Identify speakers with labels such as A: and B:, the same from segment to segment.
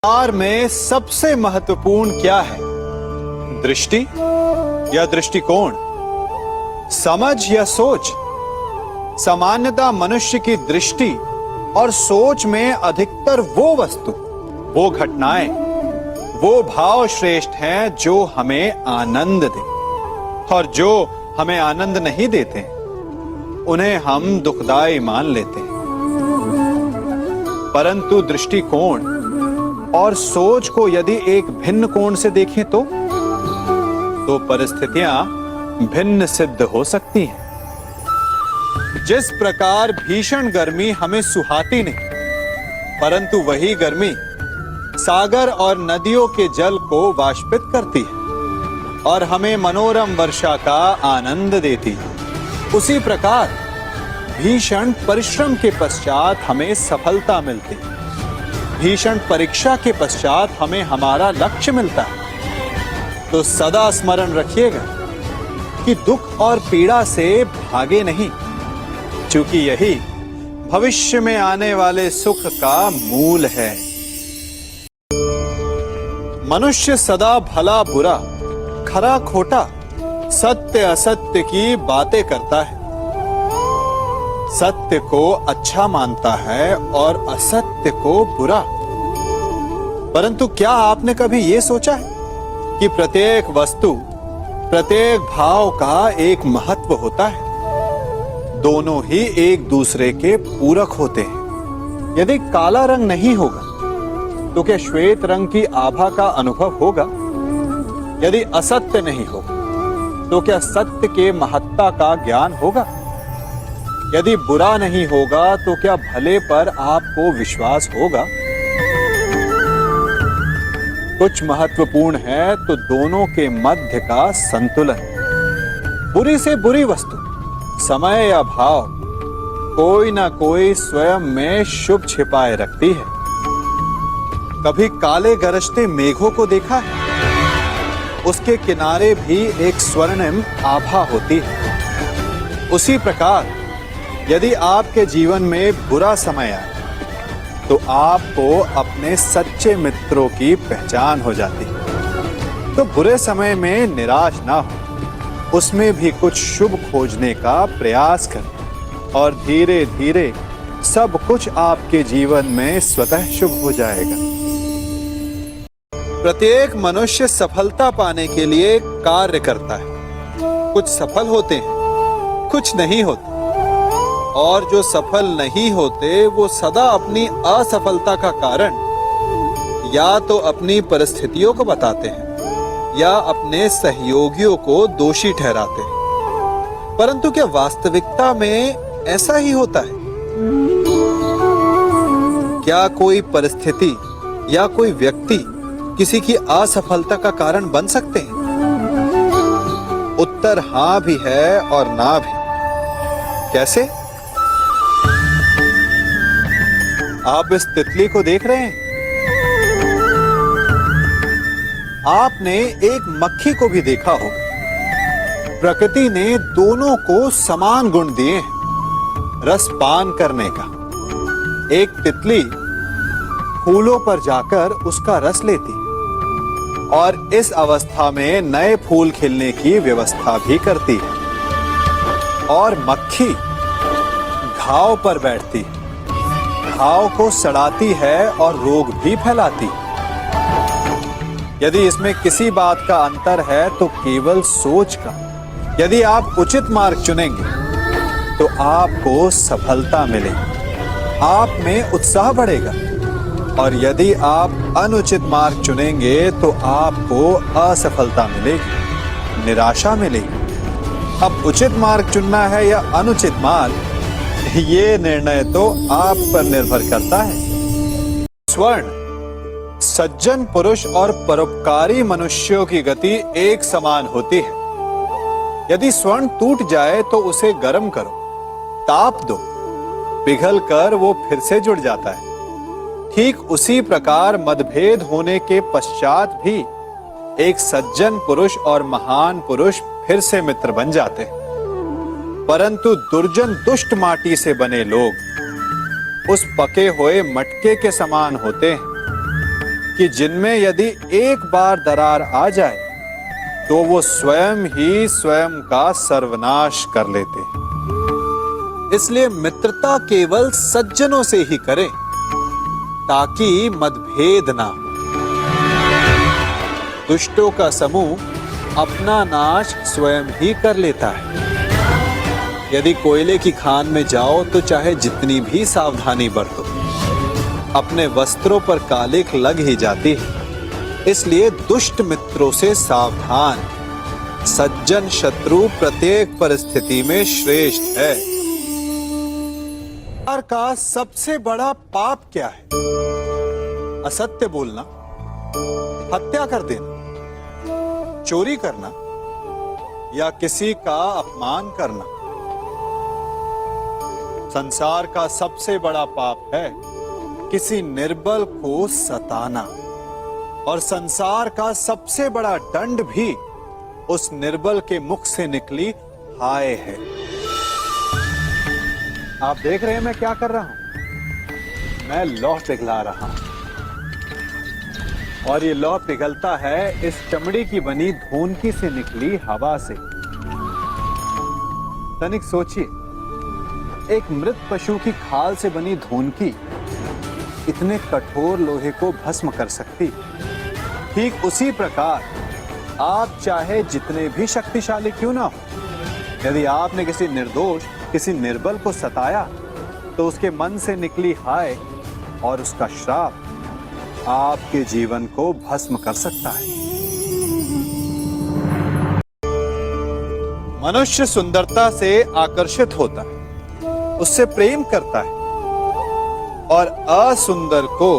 A: संसार में सबसे महत्वपूर्ण क्या है? दृष्टि या दृष्टिकोण, समझ या सोच? सामान्यतः मनुष्य की दृष्टि और सोच में अधिकतर वो वस्तु, वो घटनाएं, वो भाव श्रेष्ठ हैं जो हमें आनंद दे, और जो हमें आनंद नहीं देते उन्हें हम दुखदाई मान लेते हैं। परंतु दृष्टिकोण और सोच को यदि एक भिन्न कोण से देखें तो परिस्थितियां भिन्न सिद्ध हो सकती हैं। जिस प्रकार भीषण गर्मी हमें सुहाती नहीं, परंतु वही गर्मी सागर और नदियों के जल को वाष्पित करती है और हमें मनोरम वर्षा का आनंद देती है, उसी प्रकार भीषण परिश्रम के पश्चात हमें सफलता मिलती है। भीषण परीक्षा के पश्चात हमें हमारा लक्ष्य मिलता है। तो सदा स्मरण रखिएगा कि दुख और पीड़ा से भागे नहीं, क्योंकि यही भविष्य में आने वाले सुख का मूल है। मनुष्य सदा भला बुरा, खरा खोटा, सत्य असत्य की बातें करता है। सत्य को अच्छा मानता है और असत्य को बुरा। परंतु क्या आपने कभी यह सोचा है कि प्रत्येक वस्तु, प्रत्येक भाव का एक महत्व होता है? दोनों ही एक दूसरे के पूरक होते हैं। यदि काला रंग नहीं होगा तो क्या श्वेत रंग की आभा का अनुभव होगा? यदि असत्य नहीं होगा तो क्या सत्य के महत्ता का ज्ञान होगा? यदि बुरा नहीं होगा तो क्या भले पर आपको विश्वास होगा? कुछ महत्वपूर्ण है तो दोनों के मध्य का संतुलन। बुरी से बुरी वस्तु, समय या भाव, कोई ना कोई स्वयं में शुभ छिपाए रखती है। कभी काले गरजते मेघों को देखा है? उसके किनारे भी एक स्वर्णिम आभा होती है। उसी प्रकार यदि आपके जीवन में बुरा समय आए तो आपको अपने सच्चे मित्रों की पहचान हो जाती है। तो बुरे समय में निराश ना हो, उसमें भी कुछ शुभ खोजने का प्रयास करें और धीरे धीरे सब कुछ आपके जीवन में स्वतः शुभ हो जाएगा। प्रत्येक मनुष्य सफलता पाने के लिए कार्य करता है। कुछ सफल होते हैं, कुछ नहीं होते, और जो सफल नहीं होते वो सदा अपनी असफलता का कारण या तो अपनी परिस्थितियों को बताते हैं या अपने सहयोगियों को दोषी ठहराते हैं। परंतु क्या वास्तविकता में ऐसा ही होता है? क्या कोई परिस्थिति या कोई व्यक्ति किसी की असफलता का कारण बन सकते हैं? उत्तर हां भी है और ना भी। कैसे? आप इस तितली को देख रहे हैं? आपने एक मक्खी को भी देखा होगा। प्रकृति ने दोनों को समान गुण दिए हैं रस पान करने का। एक तितली फूलों पर जाकर उसका रस लेती और इस अवस्था में नए फूल खिलने की व्यवस्था भी करती है, और मक्खी घाव पर बैठती है, घाव को सड़ाती है और रोग भी फैलाती है। यदि इसमें किसी बात का अंतर है तो केवल सोच का। यदि आप उचित मार्ग चुनेंगे तो आपको सफलता मिलेगी, आप में उत्साह बढ़ेगा, और यदि आप अनुचित मार्ग चुनेंगे तो आपको असफलता मिलेगी, निराशा मिलेगी। अब उचित मार्ग चुनना है या अनुचित मार्ग, ये निर्णय तो आप पर निर्भर करता है। स्वर्ण, सज्जन पुरुष और परोपकारी मनुष्यों की गति एक समान होती है। यदि स्वर्ण टूट जाए तो उसे गर्म करो, ताप दो, पिघल कर वो फिर से जुड़ जाता है। ठीक उसी प्रकार मतभेद होने के पश्चात भी एक सज्जन पुरुष और महान पुरुष फिर से मित्र बन जाते हैं। परंतु दुर्जन दुष्ट माटी से बने लोग उस पके हुए मटके के समान होते हैं। कि जिनमें यदि एक बार दरार आ जाए तो वो स्वयं ही स्वयं का सर्वनाश कर लेते हैं। इसलिए मित्रता केवल सज्जनों से ही करें ताकि मतभेद ना हो। दुष्टों का समूह अपना नाश स्वयं ही कर लेता है। यदि कोयले की खान में जाओ तो चाहे जितनी भी सावधानी बरतो, अपने वस्त्रों पर कालिख लग ही जाती है। इसलिए दुष्ट मित्रों से सावधान। सज्जन शत्रु प्रत्येक परिस्थिति में श्रेष्ठ है। संसार का सबसे बड़ा पाप क्या है? असत्य बोलना, हत्या कर देना, चोरी करना या किसी का अपमान करना। संसार का सबसे बड़ा पाप है किसी निर्बल को सताना, और संसार का सबसे बड़ा दंड भी उस निर्बल के मुख से निकली हाय है। आप देख रहे हैं मैं क्या कर रहा हूं? मैं लौह पिघला रहा हूं, और ये लौह पिघलता है इस चमड़ी की बनी धोनकी से निकली हवा से। तनिक सोचिए, एक मृत पशु की खाल से बनी धोनकी इतने कठोर लोहे को भस्म कर सकती। ठीक उसी प्रकार आप चाहे जितने भी शक्तिशाली क्यों ना हो, यदि आपने किसी निर्दोष, किसी निर्बल को सताया तो उसके मन से निकली हाय और उसका श्राप आपके जीवन को भस्म कर सकता है। मनुष्य सुंदरता से आकर्षित होता है, उससे प्रेम करता है और असुंदर को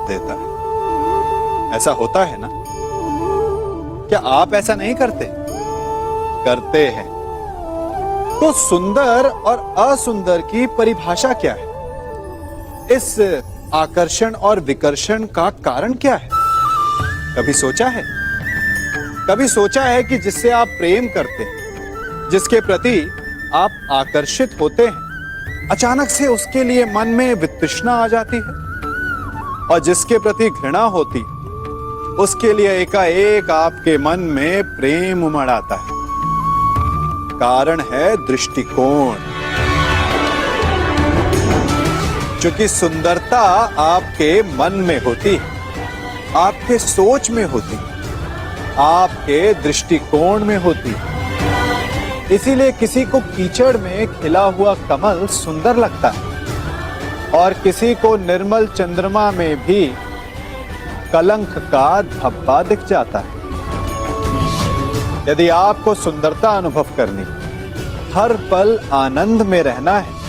A: देता है। ऐसा होता है ना? क्या आप ऐसा नहीं करते? करते हैं। तो सुंदर और असुंदर की परिभाषा क्या है? इस आकर्षण और विकर्षण का कारण क्या है? कभी सोचा है? कभी सोचा है कि जिससे आप प्रेम करते हैं, जिसके प्रति आप आकर्षित होते हैं, अचानक से उसके लिए मन में वितृष्णा आ जाती है, और जिसके प्रति घृणा होती उसके लिए एकाएक आपके मन में प्रेम उमड़ आता है। कारण है दृष्टिकोण। क्योंकि सुंदरता आपके मन में होती है, आपके सोच में होती है, आपके दृष्टिकोण में होती है। इसीलिए किसी को कीचड़ में खिला हुआ कमल सुंदर लगता है, और किसी को निर्मल चंद्रमा में भी कलंक का धब्बा दिख जाता है। यदि आपको सुंदरता अनुभव करनी, हर पल आनंद में रहना है,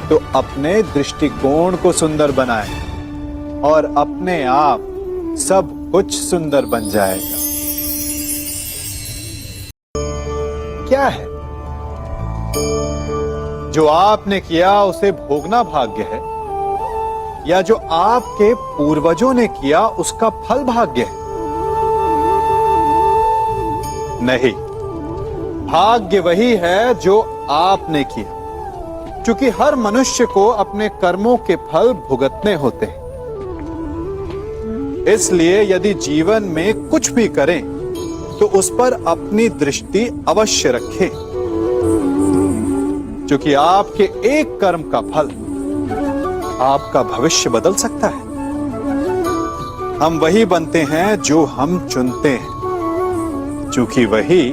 A: तो अपने दृष्टिकोण को सुंदर बनाएं और अपने आप सब कुछ सुंदर बन जाएगा। क्या है जो आपने किया उसे भोगना भाग्य है, या जो आपके पूर्वजों ने किया उसका फल भाग्य है? नहीं, भाग्य वही है जो आपने किया, क्योंकि हर मनुष्य को अपने कर्मों के फल भुगतने होते हैं। इसलिए यदि जीवन में कुछ भी करें तो उस पर अपनी दृष्टि अवश्य रखें, क्योंकि आपके एक कर्म का फल आपका भविष्य बदल सकता है। हम वही बनते हैं जो हम चुनते हैं, क्योंकि वही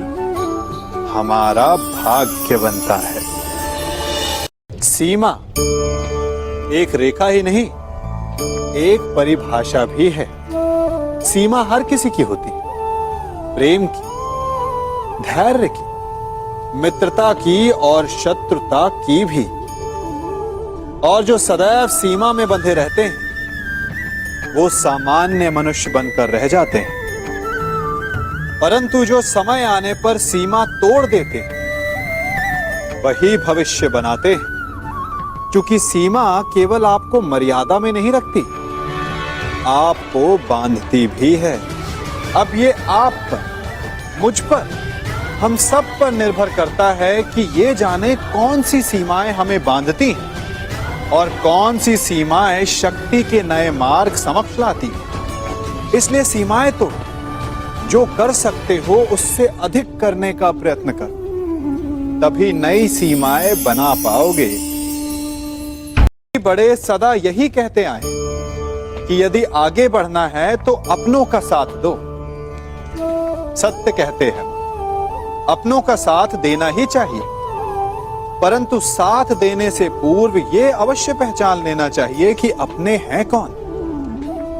A: हमारा भाग्य बनता है। सीमा एक रेखा ही नहीं, एक परिभाषा भी है। सीमा हर किसी की होती है, प्रेम की, धैर्य की, मित्रता की और शत्रुता की भी। और जो सदैव सीमा में बंधे रहते हैं वो सामान्य मनुष्य बनकर रह जाते हैं, परंतु जो समय आने पर सीमा तोड़ देते हैं वही भविष्य बनाते हैं, क्योंकि सीमा केवल आपको मर्यादा में नहीं रखती, आपको बांधती भी है। अब ये आप पर, मुझ पर, हम सब पर निर्भर करता है कि ये जाने कौन सी सीमाएं हमें बांधती हैं और कौन सी सीमाएं शक्ति के नए मार्ग समक्ष लाती है। इसलिए सीमाएं तो जो कर सकते हो उससे अधिक करने का प्रयत्न कर, तभी नई सीमाएं बना पाओगे। बड़े सदा यही कहते आए कि यदि आगे बढ़ना है तो अपनों का साथ दो। सत्य कहते हैं, अपनों का साथ देना ही चाहिए, परंतु साथ देने से पूर्व यह अवश्य पहचान लेना चाहिए कि अपने हैं कौन।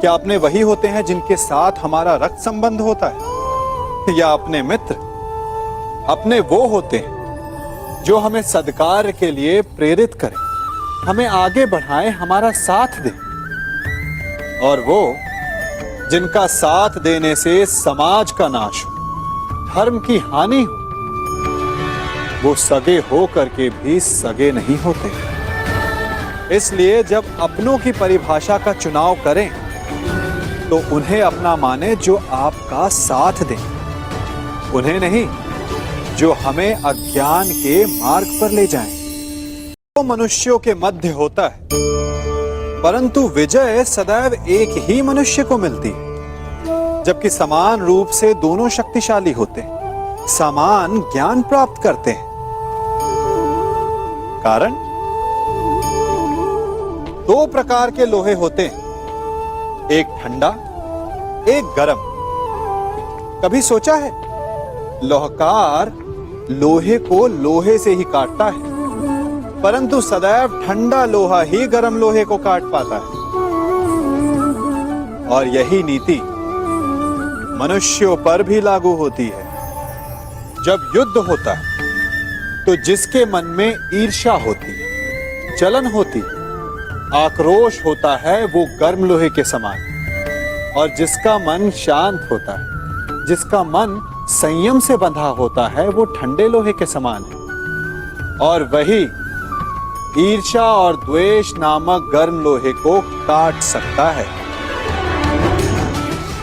A: क्या अपने वही होते हैं जिनके साथ हमारा रक्त संबंध होता है, या अपने मित्र? अपने वो होते हैं जो हमें सद्कार्य के लिए प्रेरित करें, हमें आगे बढ़ाएं, हमारा साथ दें। और वो जिनका साथ देने से समाज का नाश हो, धर्म की हानि हो, वो सगे हो करके भी सगे नहीं होते। इसलिए जब अपनों की परिभाषा का चुनाव करें तो उन्हें अपना माने जो आपका साथ दें, उन्हें नहीं जो हमें अज्ञान के मार्ग पर ले जाएं। तो मनुष्यों के मध्य होता है, परंतु विजय सदैव एक ही मनुष्य को मिलती है। जबकि समान रूप से दोनों शक्तिशाली होते हैं, समान ज्ञान प्राप्त करते हैं। कारण दो प्रकार के लोहे होते हैं, एक ठंडा, एक गर्म। कभी सोचा है, लोहकार लोहे को लोहे से ही काटता है, परंतु सदैव ठंडा लोहा ही गर्म लोहे को काट पाता है। और यही नीति मनुष्यों पर भी लागू होती है। जब युद्ध होता है तो जिसके मन में ईर्ष्या होती, जलन होती, आक्रोश होता है, वो गर्म लोहे के समान। और जिसका मन शांत होता है, जिसका मन संयम से बंधा होता है, वो ठंडे लोहे के समान है। और वही ईर्ष्या और द्वेष नामक गर्म लोहे को काट सकता है।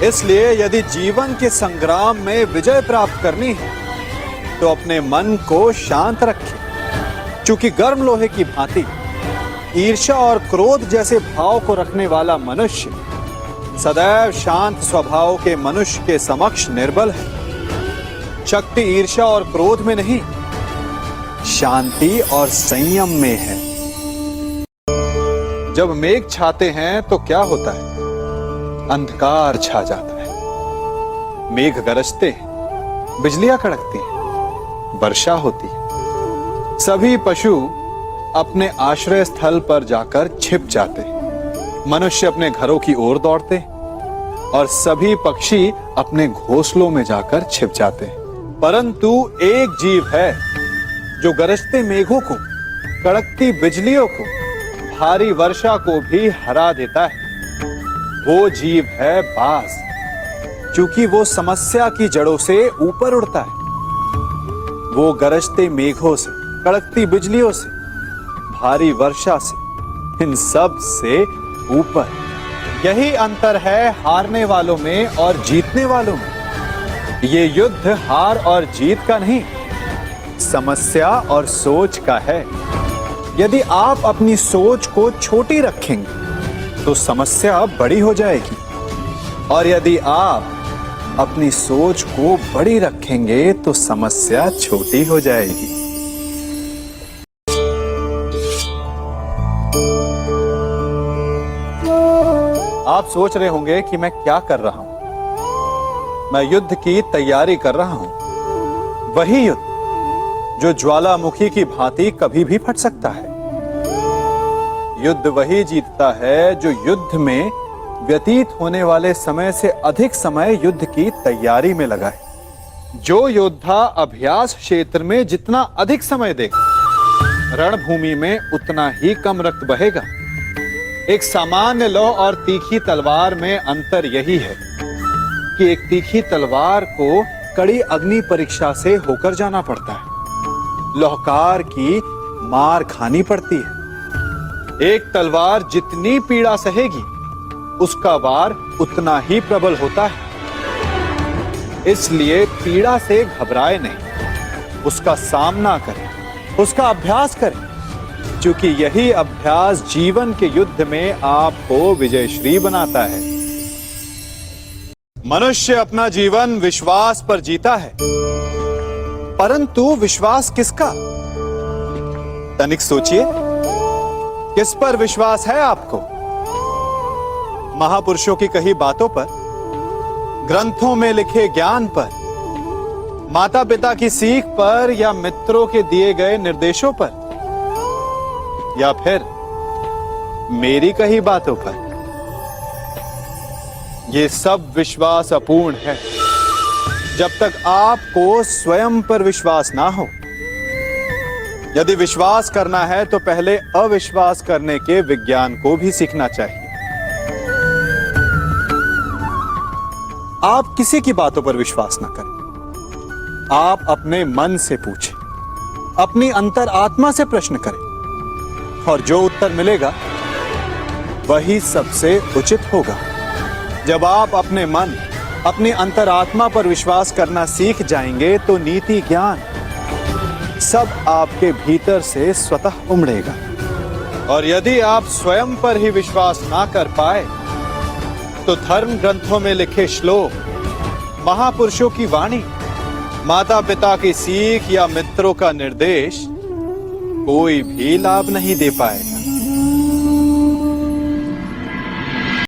A: इसलिए यदि जीवन के संग्राम में विजय प्राप्त करनी है तो अपने मन को शांत रखें। चूंकि गर्म लोहे की भांति ईर्ष्या और क्रोध जैसे भाव को रखने वाला मनुष्य सदैव शांत स्वभाव के मनुष्य के समक्ष निर्बल है। शक्ति ईर्ष्या और क्रोध में नहीं, शांति और संयम में है। जब मेघ छाते हैं तो क्या होता है? अंधकार छा जाता है। मेघ गरजते हैं, बिजलियां कड़कती हैं, वर्षा होती है। सभी पशु अपने आश्रय स्थल पर जाकर छिप जाते हैं। मनुष्य अपने घरों की ओर दौड़ते हैं और सभी पक्षी अपने घोंसलों में जाकर छिप जाते हैं। परंतु एक जीव है जो गरजते मेघों को, कड़कती बिजलियों को, भारी वर्षा को भी हरा देता है। वो जीव है बाज। चूंकि वो समस्या की जड़ों से ऊपर उड़ता है, वो गरजते मेघों से, कड़कती बिजलियों से, भारी वर्षा से, इन सब से ऊपर। यही अंतर है हारने वालों में और जीतने वालों में। ये युद्ध हार और जीत का नहीं, समस्या और सोच का है। यदि आप अपनी सोच को छोटी रखेंगे तो समस्या बड़ी हो जाएगी, और यदि आप अपनी सोच को बड़ी रखेंगे तो समस्या छोटी हो जाएगी। आप सोच रहे होंगे कि मैं क्या कर रहा हूं। मैं युद्ध की तैयारी कर रहा हूं। वही युद्ध जो ज्वालामुखी की भांति कभी भी फट सकता है। युद्ध वही जीतता है जो युद्ध में व्यतीत होने वाले समय से अधिक समय युद्ध की तैयारी में लगाए। जो योद्धा अभ्यास क्षेत्र में जितना अधिक समय देगा, रणभूमि में उतना ही कम रक्त बहेगा। एक सामान्य लौ और तीखी तलवार में अंतर यही है कि एक तीखी तलवार को कड़ी अग्नि परीक्षा से होकर जाना पड़ता है, लौहकार की मार खानी पड़ती है। एक तलवार जितनी पीड़ा सहेगी, उसका वार उतना ही प्रबल होता है। इसलिए पीड़ा से घबराए नहीं, उसका सामना करें, उसका अभ्यास करें। क्योंकि यही अभ्यास जीवन के युद्ध में आपको विजयश्री बनाता है। मनुष्य अपना जीवन विश्वास पर जीता है, परंतु विश्वास किसका? तनिक सोचिए, किस पर विश्वास है आपको? महापुरुषों की कही बातों पर, ग्रंथों में लिखे ज्ञान पर, माता पिता की सीख पर, या मित्रों के दिए गए निर्देशों पर, या फिर मेरी कही बातों पर? ये सब विश्वास अपूर्ण है जब तक आपको स्वयं पर विश्वास ना हो। यदि विश्वास करना है तो पहले अविश्वास करने के विज्ञान को भी सीखना चाहिए। आप किसी की बातों पर विश्वास ना करें, आप अपने मन से पूछें, अपनी अंतर आत्मा से प्रश्न करें, और जो उत्तर मिलेगा वही सबसे उचित होगा। जब आप अपने मन, अपनी अंतरात्मा पर विश्वास करना सीख जाएंगे तो नीति ज्ञान सब आपके भीतर से स्वतः उमड़ेगा। और यदि आप स्वयं पर ही विश्वास ना कर पाए तो धर्म ग्रंथों में लिखे श्लोक, महापुरुषों की वाणी, माता पिता की सीख या मित्रों का निर्देश कोई भी लाभ नहीं दे पाएगा।